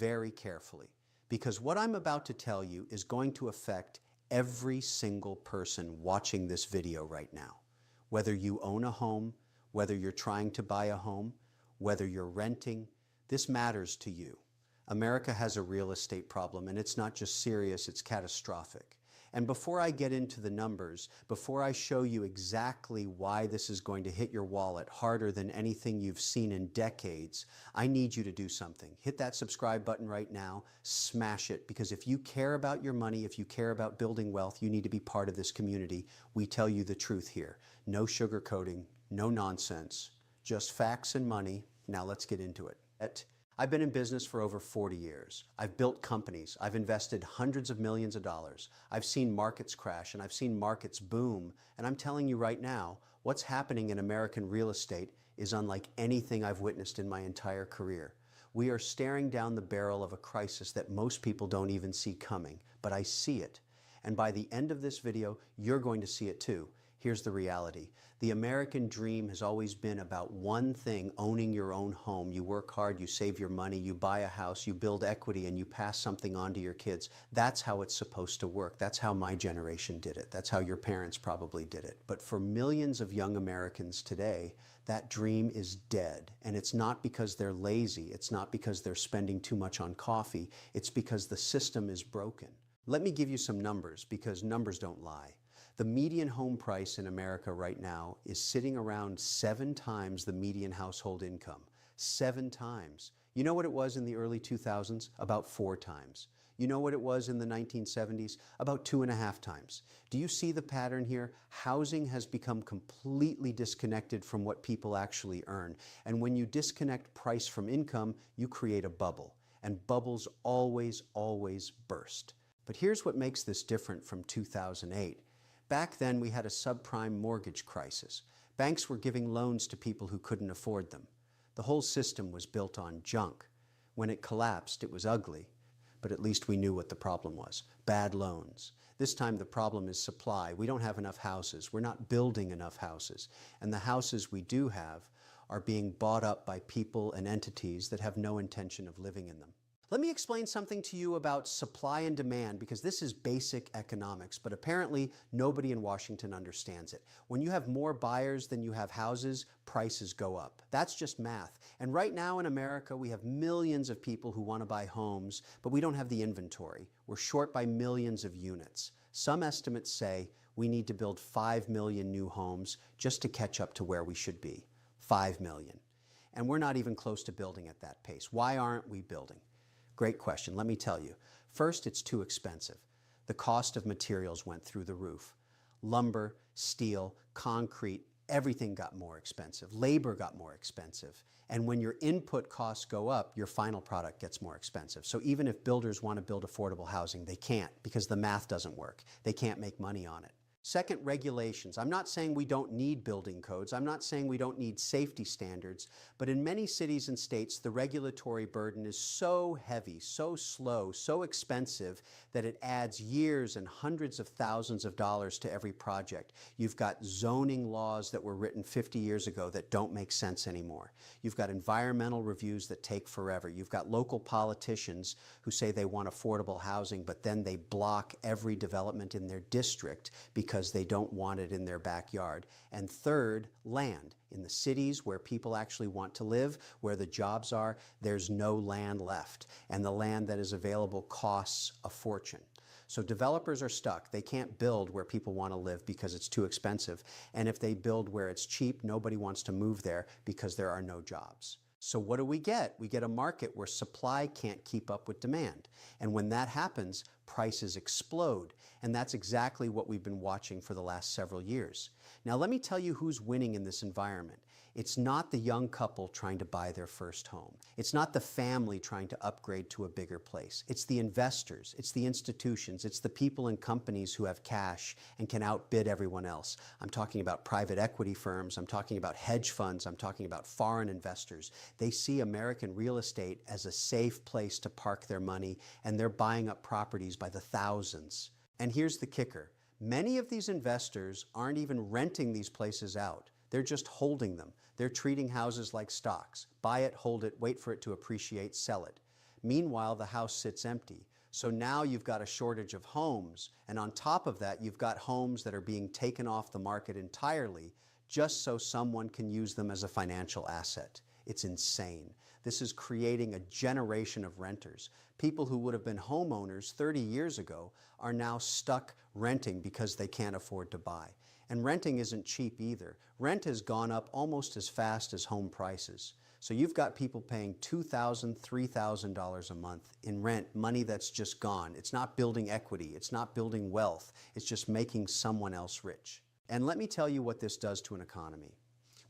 very carefully, because what I'm about to tell you is going to affect every single person watching this video right now. Whether you own a home, whether you're trying to buy a home, whether you're renting, this matters to you. America has a real estate problem, and it's not just serious, it's catastrophic. And before I get into the numbers, before I show you exactly why this is going to hit your wallet harder than anything you've seen in decades, I need you to do something. Hit that subscribe button right now, smash it, because if you care about your money, if you care about building wealth, you need to be part of this community. We tell you the truth here. No sugarcoating, no nonsense, just facts and money. Now let's get into it. I've been in business for over 40 years. I've built companies. I've invested hundreds of millions of dollars. I've seen markets crash and I've seen markets boom. And I'm telling you right now, what's happening in American real estate is unlike anything I've witnessed in my entire career. We are staring down the barrel of a crisis that most people don't even see coming, but I see it. And by the end of this video, you're going to see it too. Here's the reality. The American dream has always been about one thing: owning your own home. You work hard, you save your money, you buy a house, you build equity, and you pass something on to your kids. That's how it's supposed to work. That's how my generation did it. That's how your parents probably did it. But for millions of young Americans today, that dream is dead. And it's not because they're lazy. It's not because they're spending too much on coffee. It's because the system is broken. Let me give you some numbers, because numbers don't lie. The median home price in America right now is sitting around 7 times the median household income. 7 times. You know what it was in the early 2000s? About 4 times. You know what it was in the 1970s? About 2.5 times. Do you see the pattern here? Housing has become completely disconnected from what people actually earn. And when you disconnect price from income, you create a bubble. And bubbles always burst. But here's what makes this different from 2008. Back then, we had a subprime mortgage crisis. Banks were giving loans to people who couldn't afford them. The whole system was built on junk. When it collapsed, it was ugly, but at least we knew what the problem was: bad loans. This time the problem is supply. We don't have enough houses. We're not building enough houses. And the houses we do have are being bought up by people and entities that have no intention of living in them. Let me explain something to you about supply and demand, because this is basic economics, but apparently nobody in Washington understands it. When you have more buyers than you have houses, prices go up. That's just math. And right now in America, we have millions of people who want to buy homes, but we don't have the inventory. We're short by millions of units. Some estimates say we need to build 5 million new homes just to catch up to where we should be. 5 million. And we're not even close to building at that pace. Why aren't we building? Great question. Let me tell you. First, it's too expensive. The cost of materials went through the roof. Lumber, steel, concrete, everything got more expensive. Labor got more expensive. And when your input costs go up, your final product gets more expensive. So even if builders want to build affordable housing, they can't, because the math doesn't work. They can't make money on it. Second, regulations. I'm not saying we don't need building codes. I'm not saying we don't need safety standards. But in many cities and states, the regulatory burden is so heavy, so slow, so expensive that it adds years and hundreds of thousands of dollars to every project. You've got zoning laws that were written 50 years ago that don't make sense anymore. You've got environmental reviews that take forever. You've got local politicians who say they want affordable housing, but then they block every development in their district because they don't want it in their backyard. And third, land. In the cities where people actually want to live, where the jobs are, there's no land left. And the land that is available costs a fortune. So developers are stuck. They can't build where people want to live because it's too expensive. And if they build where it's cheap, nobody wants to move there because there are no jobs. So what do we get? We get a market where supply can't keep up with demand. And when that happens, prices explode. And that's exactly what we've been watching for the last several years. Now, let me tell you who's winning in this environment. It's not the young couple trying to buy their first home. It's not the family trying to upgrade to a bigger place. It's the investors. It's the institutions. It's the people and companies who have cash and can outbid everyone else. I'm talking about private equity firms. I'm talking about hedge funds. I'm talking about foreign investors. They see American real estate as a safe place to park their money, and they're buying up properties by the thousands. And here's the kicker. Many of these investors aren't even renting these places out. They're just holding them. They're treating houses like stocks. Buy it, hold it, wait for it to appreciate, sell it. Meanwhile, the house sits empty. So now you've got a shortage of homes, and on top of that, you've got homes that are being taken off the market entirely just so someone can use them as a financial asset. It's insane. This is creating a generation of renters. People who would have been homeowners 30 years ago are now stuck renting because they can't afford to buy. And renting isn't cheap either. Rent has gone up almost as fast as home prices. So you've got people paying $2,000, $3,000 a month in rent, money that's just gone. It's not building equity. It's not building wealth. It's just making someone else rich. And let me tell you what this does to an economy.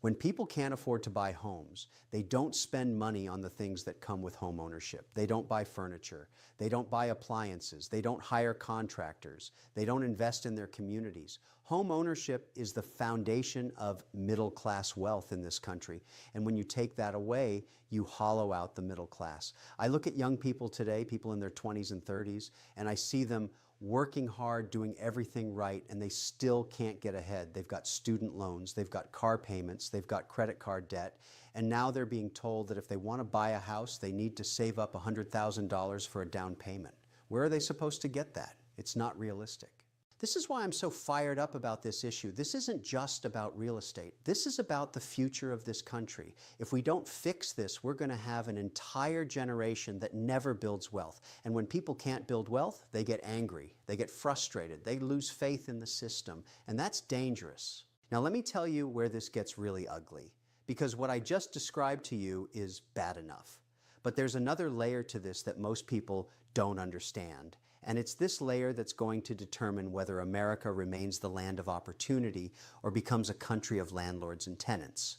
When people can't afford to buy homes, they don't spend money on the things that come with home ownership. They don't buy furniture. They don't buy appliances. They don't hire contractors. They don't invest in their communities. Home ownership is the foundation of middle-class wealth in this country. And when you take that away, you hollow out the middle class. I look at young people today, people in their 20s and 30s, and I see them working hard, doing everything right, and they still can't get ahead. They've got student loans, they've got car payments, they've got credit card debt, and now they're being told that if they want to buy a house, they need to save up $100,000 for a down payment. Where are they supposed to get that? It's not realistic. This is why I'm so fired up about this issue. This isn't just about real estate. This is about the future of this country. If we don't fix this, we're going to have an entire generation that never builds wealth. And when people can't build wealth, they get angry, they get frustrated, they lose faith in the system, and that's dangerous. Now let me tell you where this gets really ugly, because what I just described to you is bad enough. But there's another layer to this that most people don't understand. And it's this layer that's going to determine whether America remains the land of opportunity or becomes a country of landlords and tenants.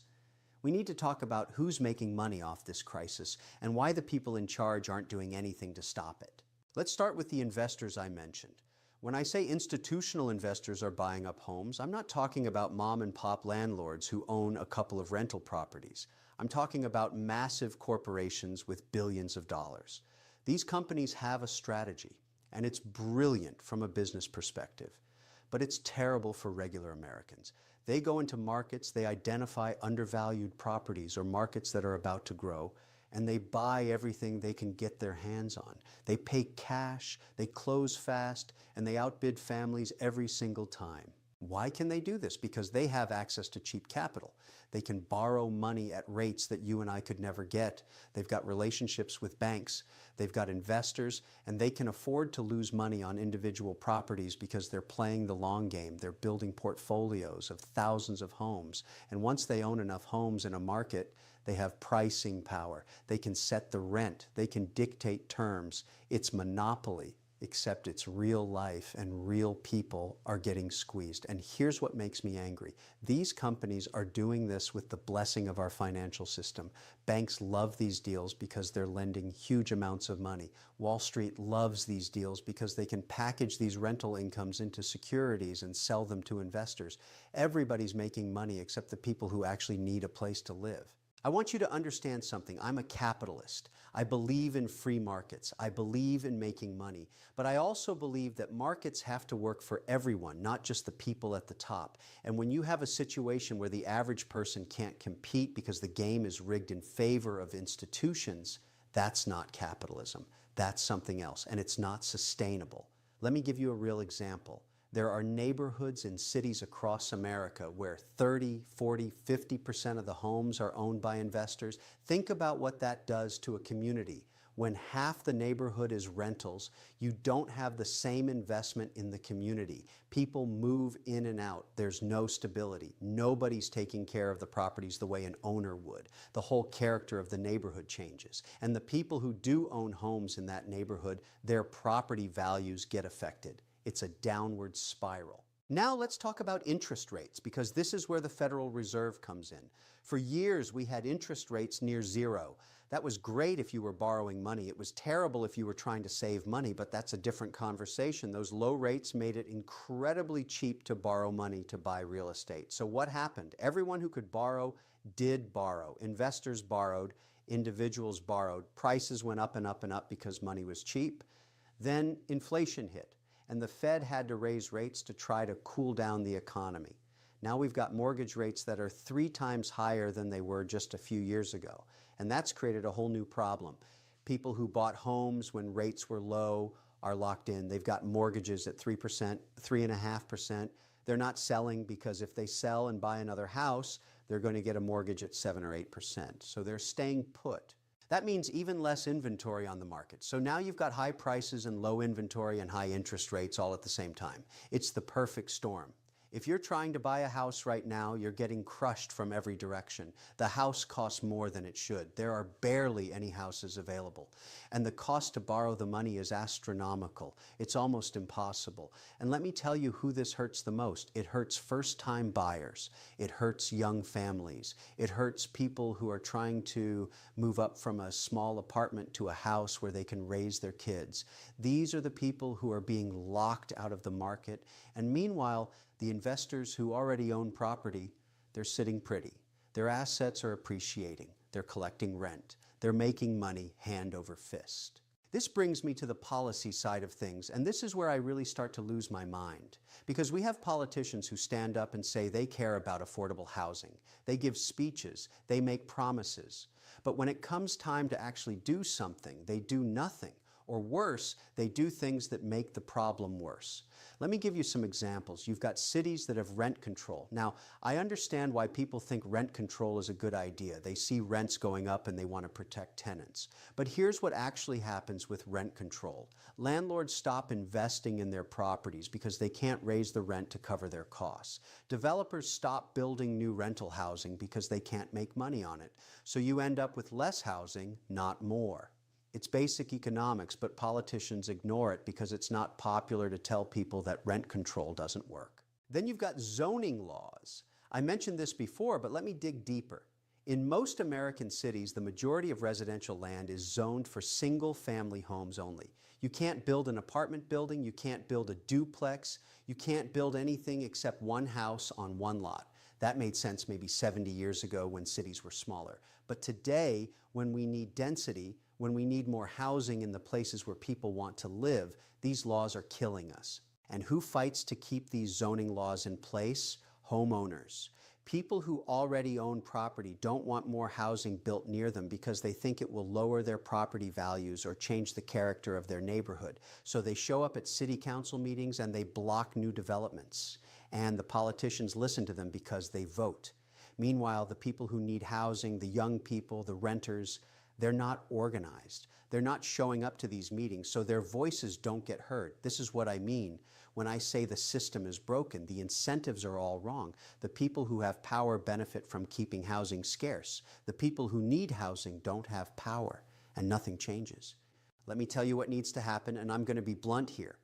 We need to talk about who's making money off this crisis and why the people in charge aren't doing anything to stop it. Let's start with the investors I mentioned. When I say institutional investors are buying up homes, I'm not talking about mom and pop landlords who own a couple of rental properties. I'm talking about massive corporations with billions of dollars. These companies have a strategy. And it's brilliant from a business perspective, but it's terrible for regular Americans. They go into markets, they identify undervalued properties or markets that are about to grow, and they buy everything they can get their hands on. They pay cash, they close fast, and they outbid families every single time. Why can they do this? Because they have access to cheap capital. They can borrow money at rates that you and I could never get. They've got relationships with banks. They've got investors, and they can afford to lose money on individual properties because they're playing the long game. They're building portfolios of thousands of homes. And once they own enough homes in a market, they have pricing power. They can set the rent. They can dictate terms. It's monopoly. Except it's real life and real people are getting squeezed. And here's what makes me angry. These companies are doing this with the blessing of our financial system. Banks love these deals because they're lending huge amounts of money. Wall Street loves these deals because they can package these rental incomes into securities and sell them to investors. Everybody's making money except the people who actually need a place to live. I want you to understand something. I'm a capitalist. I believe in free markets. I believe in making money. But I also believe that markets have to work for everyone, not just the people at the top. And when you have a situation where the average person can't compete because the game is rigged in favor of institutions, that's not capitalism. That's something else, and it's not sustainable. Let me give you a real example. There are neighborhoods in cities across America where 30, 40, 50% of the homes are owned by investors. Think about what that does to a community. When half the neighborhood is rentals, you don't have the same investment in the community. People move in and out. There's no stability. Nobody's taking care of the properties the way an owner would. The whole character of the neighborhood changes. And the people who do own homes in that neighborhood, their property values get affected. It's a downward spiral. Now let's talk about interest rates, because this is where the Federal Reserve comes in. For years, we had interest rates near zero. That was great if you were borrowing money. It was terrible if you were trying to save money, but that's a different conversation. Those low rates made it incredibly cheap to borrow money to buy real estate. So what happened? Everyone who could borrow did borrow. Investors borrowed, individuals borrowed. Prices went up and up and up because money was cheap. Then inflation hit, and the Fed had to raise rates to try to cool down the economy. Now we've got mortgage rates that are 3 times higher than they were just a few years ago, and that's created a whole new problem. People who bought homes when rates were low are locked in. They've got mortgages at 3%, 3.5%. They're not selling because if they sell and buy another house, they're going to get a mortgage at 7 or 8%. So they're staying put. That means even less inventory on the market. So now you've got high prices and low inventory and high interest rates all at the same time. It's the perfect storm. If you're trying to buy a house right now, you're getting crushed from every direction. The house costs more than it should. There are barely any houses available. And the cost to borrow the money is astronomical. It's almost impossible. And let me tell you who this hurts the most. It hurts first-time buyers. It hurts young families. It hurts people who are trying to move up from a small apartment to a house where they can raise their kids. These are the people who are being locked out of the market. And meanwhile, the investors who already own property, they're sitting pretty. Their assets are appreciating. They're collecting rent. They're making money hand over fist. This brings me to the policy side of things, and this is where I really start to lose my mind. Because we have politicians who stand up and say they care about affordable housing. They give speeches. They make promises. But when it comes time to actually do something, they do nothing. Or worse, they do things that make the problem worse. Let me give you some examples. You've got cities that have rent control. Now, I understand why people think rent control is a good idea. They see rents going up and they want to protect tenants. But here's what actually happens with rent control. Landlords stop investing in their properties because they can't raise the rent to cover their costs. Developers stop building new rental housing because they can't make money on it. So you end up with less housing, not more. It's basic economics, but politicians ignore it because it's not popular to tell people that rent control doesn't work. Then you've got zoning laws. I mentioned this before, but let me dig deeper. In most American cities, the majority of residential land is zoned for single-family homes only. You can't build an apartment building, you can't build a duplex, you can't build anything except one house on one lot. That made sense maybe 70 years ago when cities were smaller. But today, when we need density, when we need more housing in the places where people want to live, these laws are killing us. And who fights to keep these zoning laws in place? Homeowners. People who already own property don't want more housing built near them because they think it will lower their property values or change the character of their neighborhood. So they show up at city council meetings and they block new developments. And the politicians listen to them because they vote. Meanwhile, the people who need housing, the young people, the renters, they're not organized. They're not showing up to these meetings, so their voices don't get heard. This is what I mean when I say the system is broken. The incentives are all wrong. The people who have power benefit from keeping housing scarce. The people who need housing don't have power, and nothing changes. Let me tell you what needs to happen, and I'm going to be blunt here.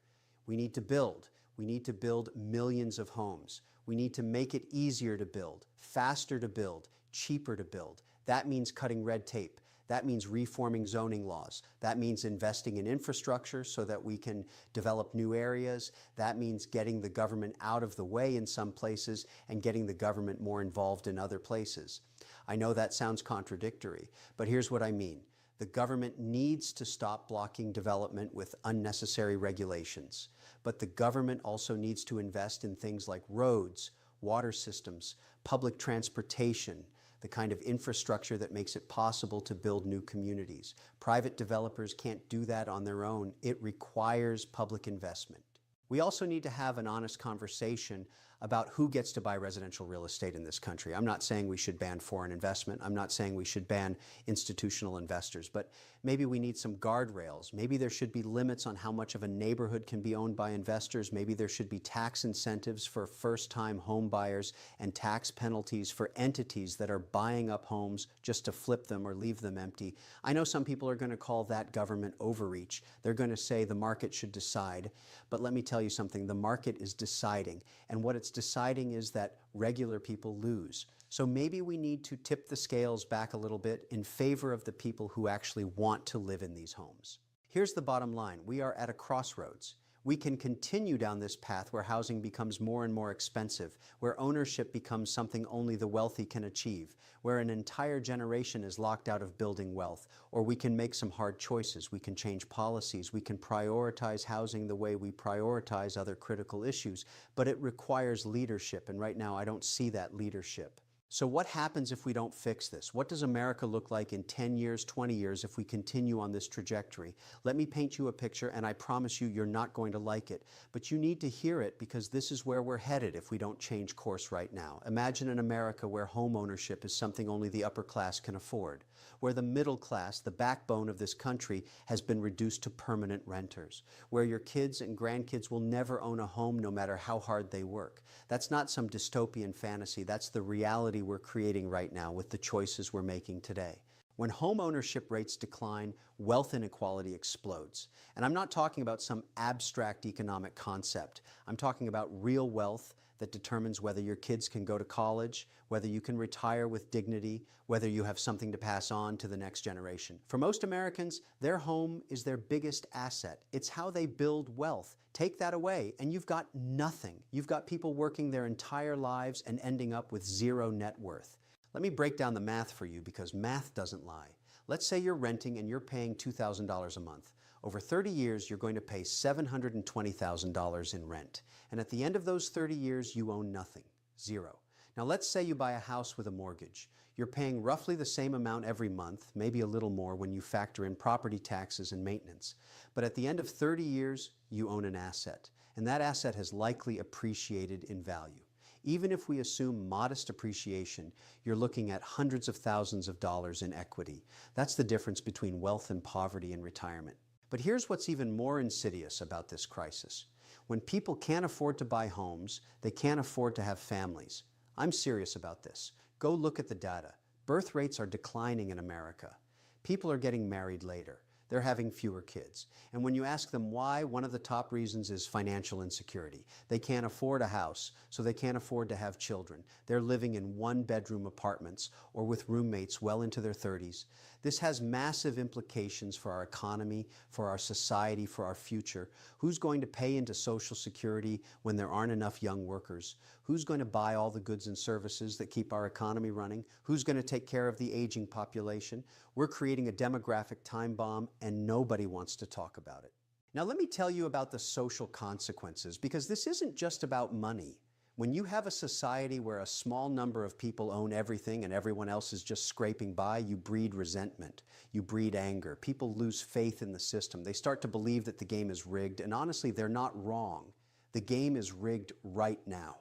We need to build. We need to build millions of homes. We need to make it easier to build, faster to build, cheaper to build. That means cutting red tape. That means reforming zoning laws. That means investing in infrastructure so that we can develop new areas. That means getting the government out of the way in some places and getting the government more involved in other places. I know that sounds contradictory, but here's what I mean. The government needs to stop blocking development with unnecessary regulations, but the government also needs to invest in things like roads, water systems, public transportation, the kind of infrastructure that makes it possible to build new communities. Private developers can't do that on their own. It requires public investment. We also need to have an honest conversation about who gets to buy residential real estate in this country. I'm not saying we should ban foreign investment. I'm not saying we should ban institutional investors, but maybe we need some guardrails. Maybe there should be limits on how much of a neighborhood can be owned by investors. Maybe there should be tax incentives for first-time home buyers and tax penalties for entities that are buying up homes just to flip them or leave them empty. I know some people are going to call that government overreach. They're going to say the market should decide, but let me tell you something, the market is deciding, and what it's deciding is that regular people lose. So maybe we need to tip the scales back a little bit in favor of the people who actually want to live in these homes. Here's the bottom line. We are at a crossroads. We can continue down this path where housing becomes more and more expensive, where ownership becomes something only the wealthy can achieve, where an entire generation is locked out of building wealth, or we can make some hard choices. We can change policies. We can prioritize housing the way we prioritize other critical issues, but it requires leadership, and right now I don't see that leadership. So what happens if we don't fix this? What does America look like in 10 years, 20 years if we continue on this trajectory? Let me paint you a picture, and I promise you, you're not going to like it. But you need to hear it because this is where we're headed if we don't change course right now. Imagine an America where home ownership is something only the upper class can afford, where the middle class, the backbone of this country, has been reduced to permanent renters, where your kids and grandkids will never own a home no matter how hard they work. That's not some dystopian fantasy. That's the reality we're creating right now with the choices we're making today. When home ownership rates decline, wealth inequality explodes. And I'm not talking about some abstract economic concept. I'm talking about real wealth that determines whether your kids can go to college, whether you can retire with dignity, whether you have something to pass on to the next generation. For most Americans, their home is their biggest asset. It's how they build wealth. Take that away and you've got nothing. You've got people working their entire lives and ending up with zero net worth. Let me break down the math for you because math doesn't lie. Let's say you're renting and you're paying $2,000 a month. Over 30 years, you're going to pay $720,000 in rent. And at the end of those 30 years, you own nothing, zero. Now let's say you buy a house with a mortgage. You're paying roughly the same amount every month, maybe a little more when you factor in property taxes and maintenance. But at the end of 30 years, you own an asset. And that asset has likely appreciated in value. Even if we assume modest appreciation, you're looking at hundreds of thousands of dollars in equity. That's the difference between wealth and poverty in retirement. But here's what's even more insidious about this crisis. When people can't afford to buy homes, they can't afford to have families. I'm serious about this. Go look at the data. Birth rates are declining in America. People are getting married later. They're having fewer kids. And when you ask them why, one of the top reasons is financial insecurity. They can't afford a house, so they can't afford to have children. They're living in one-bedroom apartments or with roommates well into their 30s. This has massive implications for our economy, for our society, for our future. Who's going to pay into Social Security when there aren't enough young workers? Who's going to buy all the goods and services that keep our economy running? Who's going to take care of the aging population? We're creating a demographic time bomb, and nobody wants to talk about it. Now let me tell you about the social consequences, because this isn't just about money. When you have a society where a small number of people own everything and everyone else is just scraping by, you breed resentment, you breed anger. People lose faith in the system. They start to believe that the game is rigged, and honestly, they're not wrong. The game is rigged right now.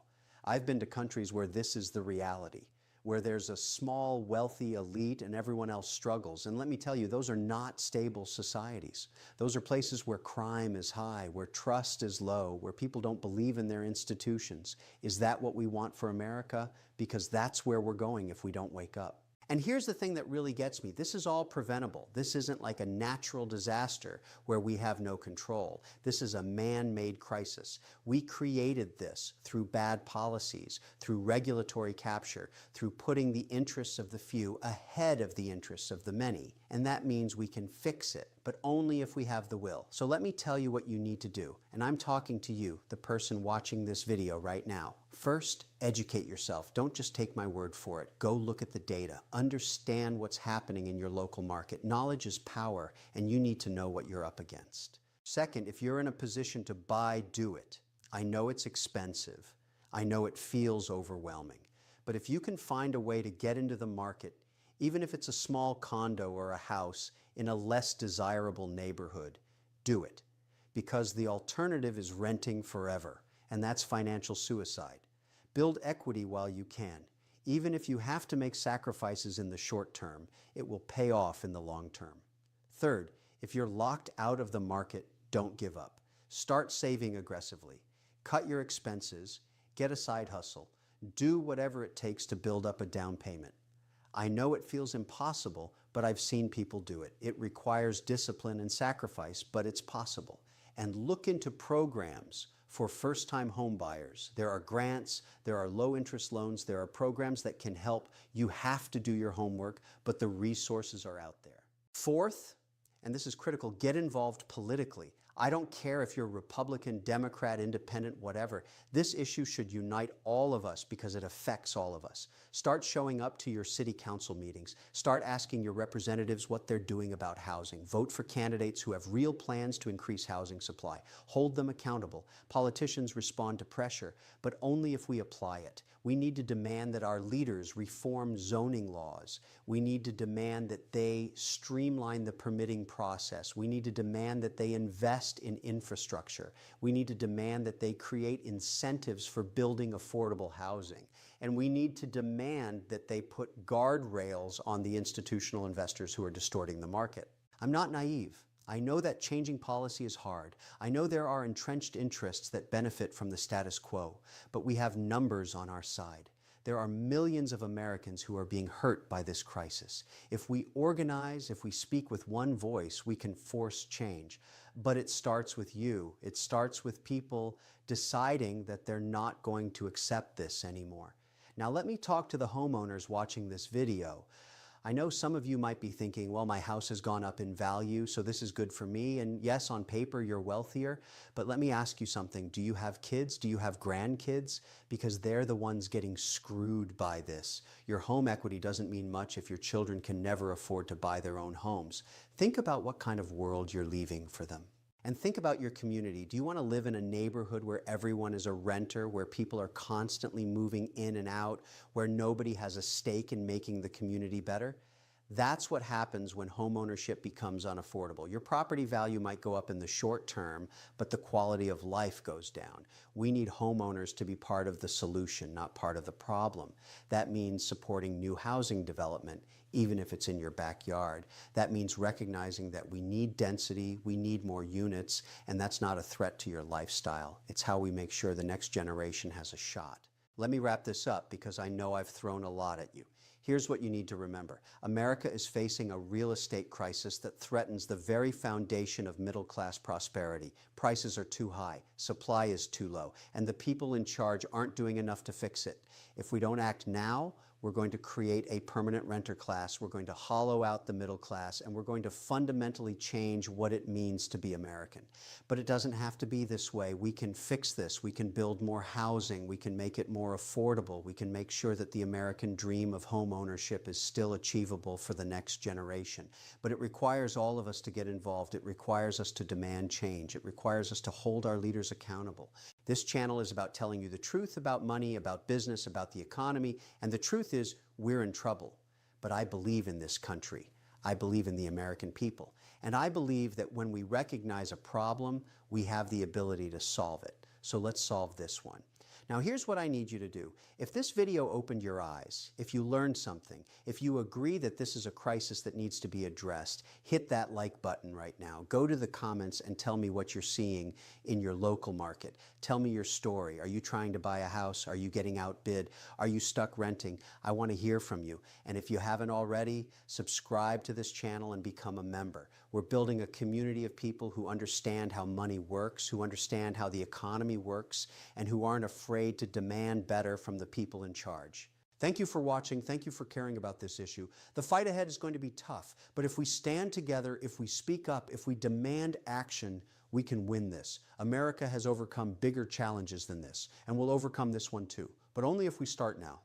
I've been to countries where this is the reality, where there's a small, wealthy elite and everyone else struggles. And let me tell you, those are not stable societies. Those are places where crime is high, where trust is low, where people don't believe in their institutions. Is that what we want for America? Because that's where we're going if we don't wake up. And here's the thing that really gets me. This is all preventable. This isn't like a natural disaster where we have no control. This is a man-made crisis. We created this through bad policies, through regulatory capture, through putting the interests of the few ahead of the interests of the many. And that means we can fix it, but only if we have the will. So let me tell you what you need to do. And I'm talking to you, the person watching this video right now. First, educate yourself. Don't just take my word for it. Go look at the data. Understand what's happening in your local market. Knowledge is power, and you need to know what you're up against. Second, if you're in a position to buy, do it. I know it's expensive. I know it feels overwhelming. But if you can find a way to get into the market, even if it's a small condo or a house in a less desirable neighborhood, do it. Because the alternative is renting forever, and that's financial suicide. Build equity while you can. Even if you have to make sacrifices in the short term, it will pay off in the long term. Third, if you're locked out of the market, don't give up. Start saving aggressively. Cut your expenses, get a side hustle, do whatever it takes to build up a down payment. I know it feels impossible, but I've seen people do it. It requires discipline and sacrifice, but it's possible. And look into programs for first-time home buyers. There are grants, there are low-interest loans, there are programs that can help. You have to do your homework, but the resources are out there. Fourth, and this is critical, get involved politically. I don't care if you're Republican, Democrat, Independent, whatever. This issue should unite all of us because it affects all of us. Start showing up to your city council meetings. Start asking your representatives what they're doing about housing. Vote for candidates who have real plans to increase housing supply. Hold them accountable. Politicians respond to pressure, but only if we apply it. We need to demand that our leaders reform zoning laws. We need to demand that they streamline the permitting process. We need to demand that they invest in infrastructure. We need to demand that they create incentives for building affordable housing. And we need to demand that they put guardrails on the institutional investors who are distorting the market. I'm not naive. I know that changing policy is hard. I know there are entrenched interests that benefit from the status quo, but we have numbers on our side. There are millions of Americans who are being hurt by this crisis. If we organize, if we speak with one voice, we can force change. But it starts with you. It starts with people deciding that they're not going to accept this anymore. Now let me talk to the homeowners watching this video. I know some of you might be thinking, well, my house has gone up in value, so this is good for me. And yes, on paper, you're wealthier. But let me ask you something. Do you have kids? Do you have grandkids? Because they're the ones getting screwed by this. Your home equity doesn't mean much if your children can never afford to buy their own homes. Think about what kind of world you're leaving for them. And think about your community. Do you want to live in a neighborhood where everyone is a renter, where people are constantly moving in and out, where nobody has a stake in making the community better? That's what happens when homeownership becomes unaffordable. Your property value might go up in the short term, but the quality of life goes down. We need homeowners to be part of the solution, not part of the problem. That means supporting new housing development, even if it's in your backyard. That means recognizing that we need density, we need more units, and that's not a threat to your lifestyle. It's how we make sure the next generation has a shot. Let me wrap this up because I know I've thrown a lot at you. Here's what you need to remember. America is facing a real estate crisis that threatens the very foundation of middle-class prosperity. Prices are too high, supply is too low, and the people in charge aren't doing enough to fix it. If we don't act now, we're going to create a permanent renter class, we're going to hollow out the middle class, and we're going to fundamentally change what it means to be American. But it doesn't have to be this way. We can fix this. We can build more housing. We can make it more affordable. We can make sure that the American dream of home ownership is still achievable for the next generation. But it requires all of us to get involved. It requires us to demand change. It requires us to hold our leaders accountable. This channel is about telling you the truth about money, about business, about the economy, and the truth is we're in trouble. But I believe in this country. I believe in the American people. And I believe that when we recognize a problem, we have the ability to solve it. So let's solve this one. Now here's what I need you to do. If this video opened your eyes, if you learned something, if you agree that this is a crisis that needs to be addressed, hit that like button right now. Go to the comments and tell me what you're seeing in your local market. Tell me your story. Are you trying to buy a house? Are you getting outbid? Are you stuck renting? I want to hear from you. And if you haven't already, subscribe to this channel and become a member. We're building a community of people who understand how money works, who understand how the economy works, and who aren't afraid to demand better from the people in charge. Thank you for watching. Thank you for caring about this issue. The fight ahead is going to be tough, but if we stand together, if we speak up, if we demand action, we can win this. America has overcome bigger challenges than this, and we'll overcome this one too, but only if we start now.